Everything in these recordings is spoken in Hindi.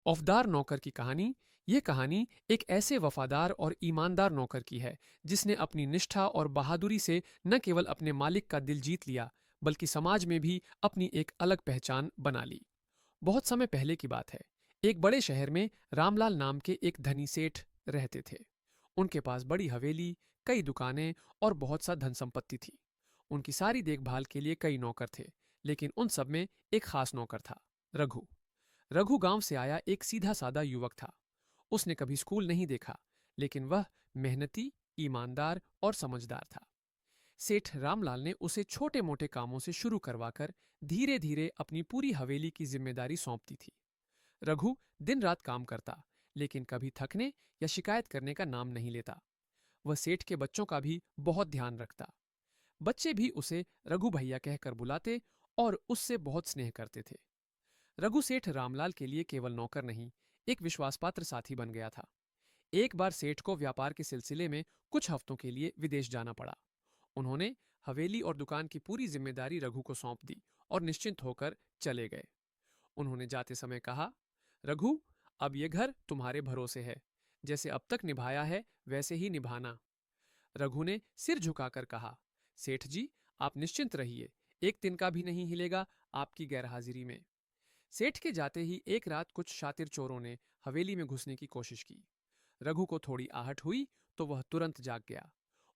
औफदार नौकर की कहानी। ये कहानी एक ऐसे वफादार और ईमानदार नौकर की है जिसने अपनी निष्ठा और बहादुरी से न केवल अपने मालिक का दिल जीत लिया, बल्कि समाज में भी अपनी एक अलग पहचान बना ली। बहुत समय पहले की बात है। एक बड़े शहर में रामलाल नाम के एक धनी सेठ रहते थे। उनके पास बड़ी हवेली, कई दुकानें और बहुत सा धन संपत्ति थी। उनकी सारी देखभाल के लिए कई नौकर थे, लेकिन उन सब में एक खास नौकर था, रघु। रघु गांव से आया एक सीधा साधा युवक था। उसने कभी स्कूल नहीं देखा, लेकिन वह मेहनती, ईमानदार और समझदार था। सेठ रामलाल ने उसे छोटे मोटे कामों से शुरू करवाकर धीरे धीरे अपनी पूरी हवेली की जिम्मेदारी सौंप दी थी। रघु दिन रात काम करता, लेकिन कभी थकने या शिकायत करने का नाम नहीं लेता। वह सेठ के बच्चों का भी बहुत ध्यान रखता। बच्चे भी उसे रघु भैया कहकर बुलाते और उससे बहुत स्नेह करते थे। रघु सेठ रामलाल के लिए केवल नौकर नहीं, एक विश्वासपात्र साथी बन गया था। एक बार सेठ को व्यापार के सिलसिले में कुछ हफ्तों के लिए विदेश जाना पड़ा। उन्होंने हवेली और दुकान की पूरी जिम्मेदारी रघु को सौंप दी और निश्चिंत होकर चले गए। उन्होंने जाते समय कहा, रघु, अब ये घर तुम्हारे भरोसे है। जैसे अब तक निभाया है वैसे ही निभाना। रघु ने सिर झुकाकर कहा, सेठ जी, आप निश्चिंत रहिए, एक दिन का भी नहीं हिलेगा आपकी गैरहाजिरी में। सेठ के जाते ही एक रात कुछ शातिर चोरों ने हवेली में घुसने की कोशिश की। रघु को थोड़ी आहट हुई तो वह तुरंत जाग गया।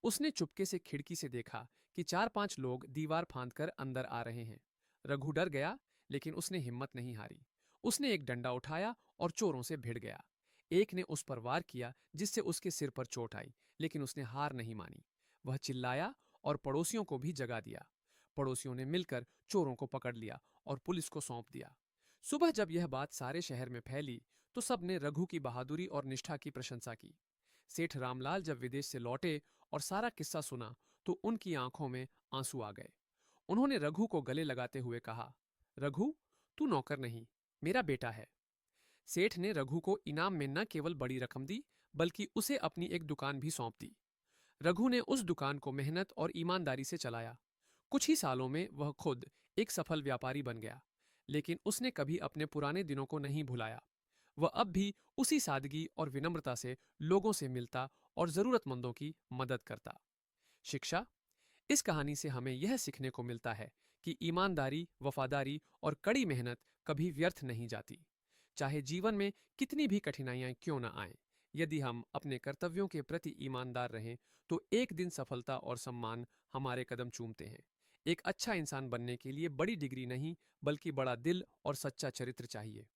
उसने चुपके से खिड़की से देखा कि 4-5 लोग दीवार फांदकर अंदर आ रहे हैं। रघु डर गया, लेकिन उसने हिम्मत नहीं हारी। उसने एक डंडा उठाया और चोरों से भिड़ गया। एक ने उस पर वार किया, जिससे उसके सिर पर चोट आई, लेकिन उसने हार नहीं मानी। वह चिल्लाया और पड़ोसियों को भी जगा दिया। पड़ोसियों ने मिलकर चोरों को पकड़ लिया और पुलिस को सौंप दिया। सुबह जब यह बात सारे शहर में फैली, तो सबने रघु की बहादुरी और निष्ठा की प्रशंसा की। सेठ रामलाल जब विदेश से लौटे और सारा किस्सा सुना, तो उनकी आंखों में आंसू आ गए। उन्होंने रघु को गले लगाते हुए कहा, रघु, तू नौकर नहीं, मेरा बेटा है। सेठ ने रघु को इनाम में न केवल बड़ी रकम दी, बल्कि उसे अपनी एक दुकान भी सौंप दी। रघु ने उस दुकान को मेहनत और ईमानदारी से चलाया। कुछ ही सालों में वह खुद एक सफल व्यापारी बन गया, लेकिन उसने कभी अपने पुराने दिनों को नहीं भुलाया। वह अब भी उसी सादगी और विनम्रता से लोगों से मिलता और जरूरतमंदों की मदद करता। शिक्षा। इस कहानी से हमें यह सीखने को मिलता है कि ईमानदारी, वफादारी और कड़ी मेहनत कभी व्यर्थ नहीं जाती। चाहे जीवन में कितनी भी कठिनाइयां क्यों न आएं, यदि हम अपने कर्तव्यों के प्रति ईमानदार रहें, तो एक दिन सफलता और सम्मान हमारे कदम चूमते हैं। एक अच्छा इंसान बनने के लिए बड़ी डिग्री नहीं, बल्कि बड़ा दिल और सच्चा चरित्र चाहिए।